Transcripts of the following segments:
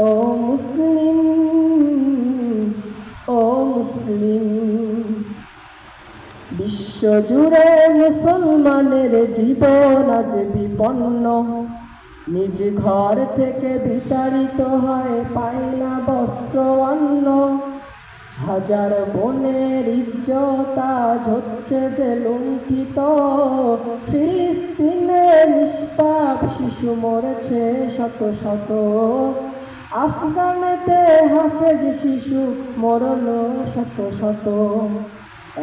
ও মুসলিম, ও মুসলিম, বিশ্বজুড়ে মুসলমানের জীবন আজ বিপন্ন। নিজ ঘর থেকে বিতাড়িত হয়, পায় না বস্ত্র অন্ন। হাজার বোনের ইজ্জত আজ হচ্ছে যে লুণ্ঠিত। ফিলিস্তিনে নিষ্পাপ শিশু মরেছে শত শত। আফগানেতে হাফেজ শিশু মরল শত শত।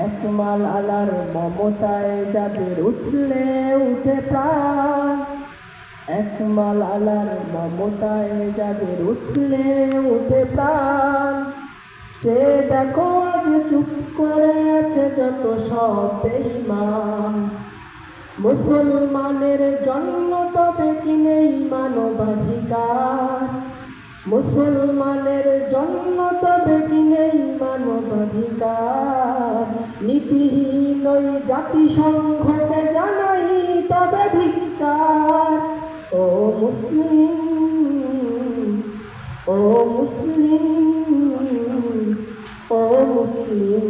একমাল আলার মমতায় যাদের উঠলে উঠে প্রাণ, একমাল আলার মমতায় যাদের উঠলে উঠে প্রাণ। যে দেখো আজ চুপ করে আছে যত সব বেঈমান। মুসলমানের জন্ম তবে কি নেই মানবাধিকার? মুসলমানের জন্ম তবে কি নেই মানবাধিকার? নীতিহীন ওই জাতিসংঘকে জানাই তবে ধিক্কার। ও মুসলিম, ও মুসলিম, ও মুসলিম,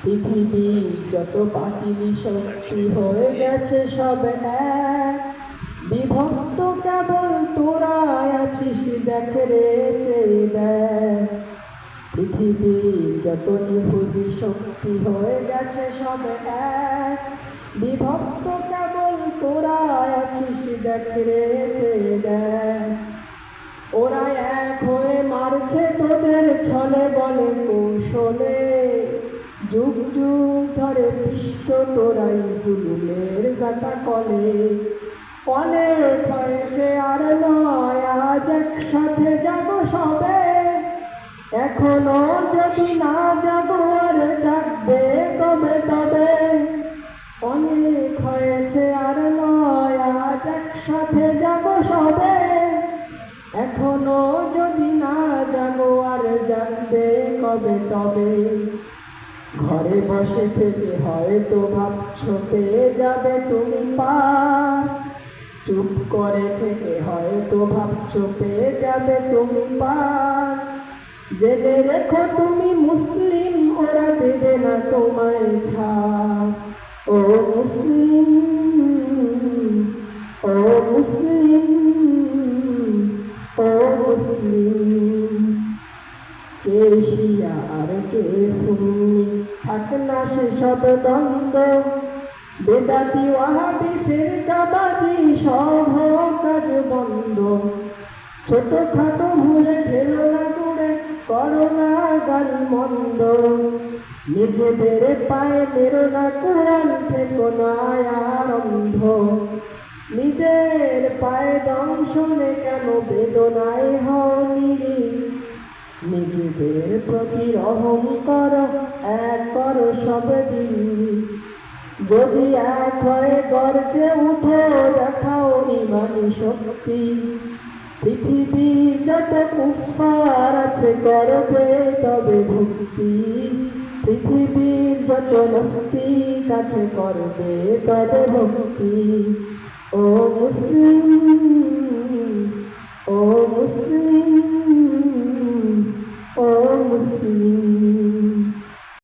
পৃথিবীর যত বাতিল শক্তি হয়ে গেছে সব এক। বিভক্ত কেবল তোরা আছিস দেখ রে চেয়ে দেখ। পৃথিবীর যত ইহুদি শক্তি হয়ে গেছে সব এক। বিভক্ত কেবল তোরা আছিস দেখ রে চেয়ে দেখ। ওরা এক হয়ে মারছে তোদের ছলে বলে কৌশলে। যুগ যুগ ধরে পিষ্ট তোরাই জুলুমের জাতা কলে। অনেক হয়েছে আর নয়, আজ একসাথে যাব সবে। এখনো যদি না যাব আর জাগবে কবে তবে। অনেক হয়েছে আর নয়, আজ একসাথে যাব সবে। এখনো যদি না জাগো আর জাগবে কবে তবে। ঘরে বসে থেকে হয়তো ভাবছো পেয়ে যাবে তুমি পার। চুপ করে থেকে হয়তো ভাবছো পেয়ে যাবে তুমি পার। জেনে রেখো তুমি মুসলিম, ওরা দেবে না তোমায় ছাড়। ও মুসলিম, ও মুসলিম, ও মুসলিম। কে শিয়া আর কে সুন্নি থাক না সেসব দ্বন্দ্ব। বেদাতি ওয়াহাবি ফিরকাবাজি সব হোক কাজ বন্ধ। ছোটখাটো ভুলে ঠেলো না দূরে, করো না গাল মন্দ। নিজেদের পায়ে মেরো না কোরআন, থেকো না আর অন্ধ। নিজের পায়ে দংশনে কেন বেদনায় হও নিরীহ। নিজেদের প্রতি রহম করো, এক করো সব দিন। যদি এক হয়ে গর্জে উঠো, দেখাও ইমানি শক্তি। পৃথিবীর যত কুফার আছে করবে তবে ভক্তি। পৃথিবীর যত নাস্তিক আছে করবে তবে ভক্তি। ও মুসলিম, ও মুসলিম, ও মুসলিম।